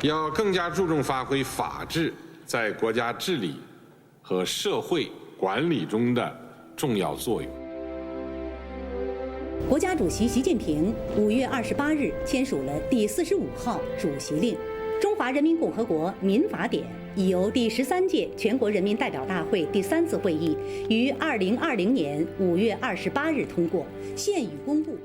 要更加注重发挥法治在国家治理和社会管理中的重要作用。国家主席习近平5月28日签署了第45号主席令，中华人民共和国民法典已由第13届全国人民代表大会第3次会议于2020年5月28日通过，现已公布。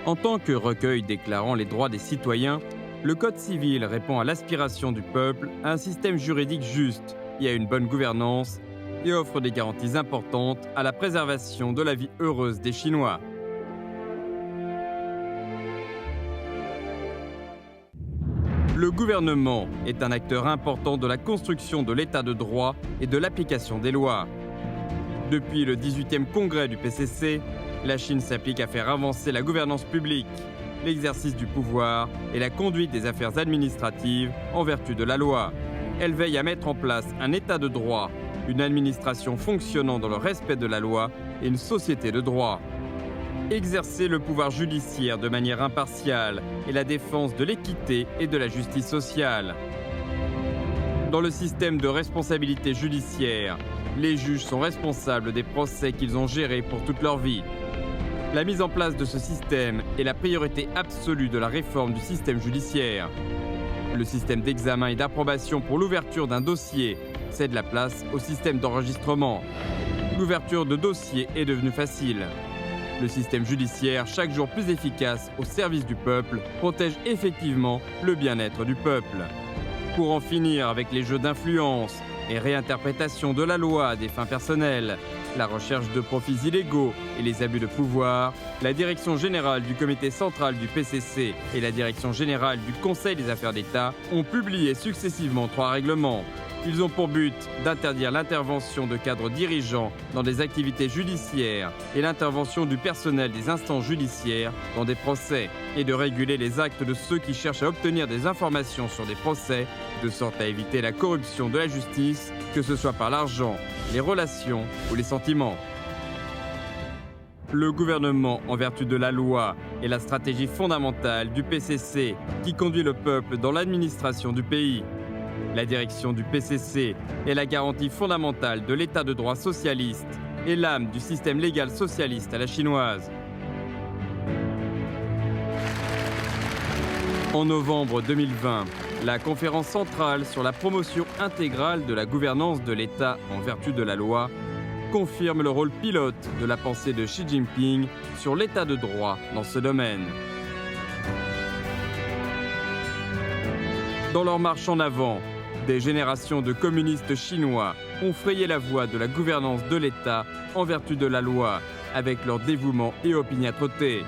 En tant que recueil déclarant les droits des citoyens, le Code civil répond à l'aspiration du peuple à un système juridique juste et à une bonne gouvernance et offre des garanties importantes à la préservation de la vie heureuse des Chinois. Le gouvernement est un acteur important de la construction de l'état de droit et de l'application des lois. Depuis le 18e congrès du PCC, la Chine s'applique à faire avancer la gouvernance publique, l'exercice du pouvoir et la conduite des affaires administratives en vertu de la loi. Elle veille à mettre en place un état de droit, une administration fonctionnant dans le respect de la loi et une société de droit. Exercer le pouvoir judiciaire de manière impartiale et la défense de l'équité et de la justice sociale. Dans le système de responsabilité judiciaire, les juges sont responsables des procès qu'ils ont gérés pour toute leur vie. La mise en place de ce système est la priorité absolue de la réforme du système judiciaire. Le système d'examen et d'approbation pour l'ouverture d'un dossier cède la place au système d'enregistrement. L'ouverture de dossiers est devenue facile. Le système judiciaire, chaque jour plus efficace au service du peuple, protège effectivement le bien-être du peuple. Pour en finir avec les jeux d'influence et réinterprétation de la loi à des fins personnelles, la recherche de profits illégaux et les abus de pouvoir, la Direction générale du Comité central du PCC et la Direction générale du Conseil des affaires d'État ont publié successivement 3 règlements. Ils ont pour but d'interdire l'intervention de cadres dirigeants dans des activités judiciaires et l'intervention du personnel des instances judiciaires dans des procès et de réguler les actes de ceux qui cherchent à obtenir des informations sur des procès, de sorte à éviter la corruption de la justice, que ce soit par l'argent, les relations ou les sentiments. Le gouvernement, en vertu de la loi, est la stratégie fondamentale du PCC qui conduit le peuple dans l'administration du pays. La direction du PCC est la garantie fondamentale de l'état de droit socialiste et l'âme du système légal socialiste à la chinoise. En novembre 2020, la conférence centrale sur la promotion intégrale de la gouvernance de l'État en vertu de la loi confirme le rôle pilote de la pensée de Xi Jinping sur l'état de droit dans ce domaine. Dans leur marche en avant, des générations de communistes chinois ont frayé la voie de la gouvernance de l'État en vertu de la loi, avec leur dévouement et opiniâtreté.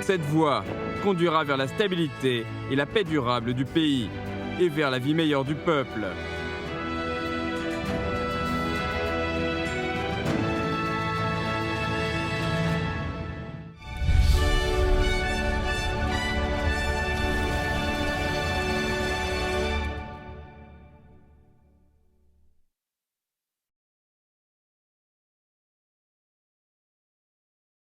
Cette voie conduira vers la stabilité et la paix durable du pays et vers la vie meilleure du peuple.